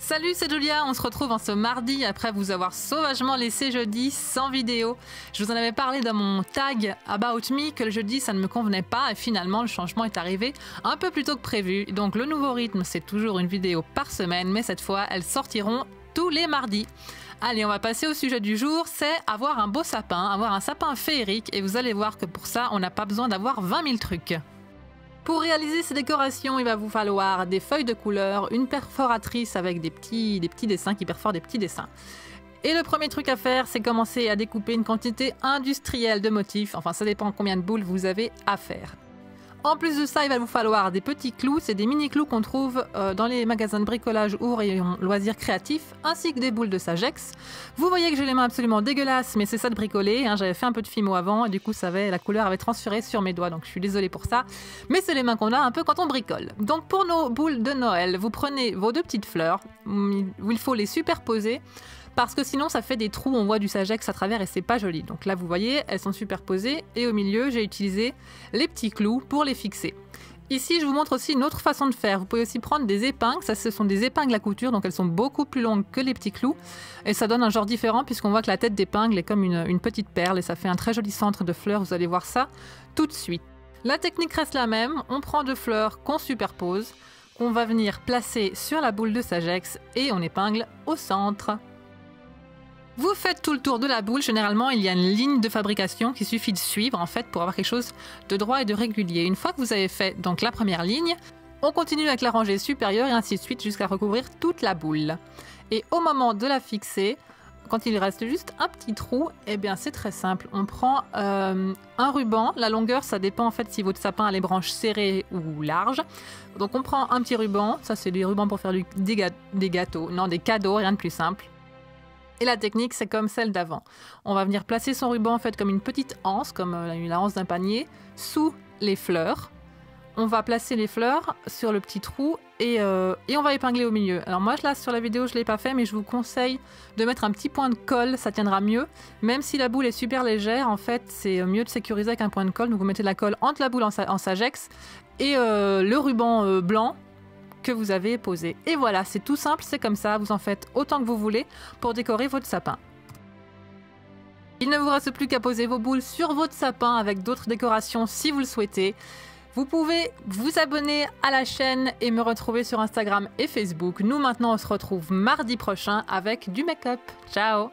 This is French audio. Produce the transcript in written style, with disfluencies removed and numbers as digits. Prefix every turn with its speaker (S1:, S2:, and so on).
S1: Salut, c'est Julia, on se retrouve en ce mardi après vous avoir sauvagement laissé jeudi sans vidéo. Je vous en avais parlé dans mon tag About Me que le jeudi ça ne me convenait pas et finalement le changement est arrivé un peu plus tôt que prévu. Donc le nouveau rythme c'est toujours une vidéo par semaine mais cette fois elles sortiront tous les mardis. Allez, on va passer au sujet du jour, c'est avoir un beau sapin, avoir un sapin féerique et vous allez voir que pour ça on n'a pas besoin d'avoir 20 000 trucs. Pour réaliser ces décorations, il va vous falloir des feuilles de couleur, une perforatrice avec des petits dessins qui perforent des petits dessins. Et le premier truc à faire, c'est commencer à découper une quantité industrielle de motifs. Enfin, ça dépend combien de boules vous avez à faire. En plus de ça, il va vous falloir des petits clous, c'est des mini-clous qu'on trouve dans les magasins de bricolage ou rayons loisirs créatifs, ainsi que des boules de Sagex. Vous voyez que j'ai les mains absolument dégueulasses, mais c'est ça de bricoler, hein, j'avais fait un peu de fimo avant et du coup la couleur avait transféré sur mes doigts, donc je suis désolée pour ça. Mais c'est les mains qu'on a un peu quand on bricole. Donc pour nos boules de Noël, vous prenez vos deux petites fleurs, où il faut les superposer, parce que sinon ça fait des trous, on voit du Sagex à travers et c'est pas joli. Donc là vous voyez, elles sont superposées et au milieu j'ai utilisé les petits clous pour les fixer. Ici je vous montre aussi une autre façon de faire, vous pouvez aussi prendre des épingles, ça ce sont des épingles à couture donc elles sont beaucoup plus longues que les petits clous et ça donne un genre différent puisqu'on voit que la tête d'épingle est comme une petite perle et ça fait un très joli centre de fleurs, vous allez voir ça tout de suite. La technique reste la même, on prend deux fleurs qu'on superpose, qu'on va venir placer sur la boule de Sagex et on épingle au centre. Vous faites tout le tour de la boule, généralement il y a une ligne de fabrication qu'il suffit de suivre en fait pour avoir quelque chose de droit et de régulier. Une fois que vous avez fait donc la première ligne, on continue avec la rangée supérieure et ainsi de suite jusqu'à recouvrir toute la boule. Et au moment de la fixer, quand il reste juste un petit trou, eh bien c'est très simple. On prend un ruban, la longueur ça dépend en fait si votre sapin a les branches serrées ou larges. Donc on prend un petit ruban, ça c'est des rubans pour faire des gâteaux, non des cadeaux, rien de plus simple. Et la technique, c'est comme celle d'avant. On va venir placer son ruban en fait comme une petite anse, comme la anse d'un panier, sous les fleurs. On va placer les fleurs sur le petit trou et on va épingler au milieu. Alors moi, là, sur la vidéo, je ne l'ai pas fait, mais je vous conseille de mettre un petit point de colle, ça tiendra mieux. Même si la boule est super légère, en fait, c'est mieux de sécuriser avec un point de colle. Donc vous mettez de la colle entre la boule en Sagex et le ruban blanc que vous avez posé. Et voilà, c'est tout simple, c'est comme ça, vous en faites autant que vous voulez pour décorer votre sapin. Il ne vous reste plus qu'à poser vos boules sur votre sapin avec d'autres décorations si vous le souhaitez. Vous pouvez vous abonner à la chaîne et me retrouver sur Instagram et Facebook. Nous maintenant on se retrouve mardi prochain avec du make-up. Ciao!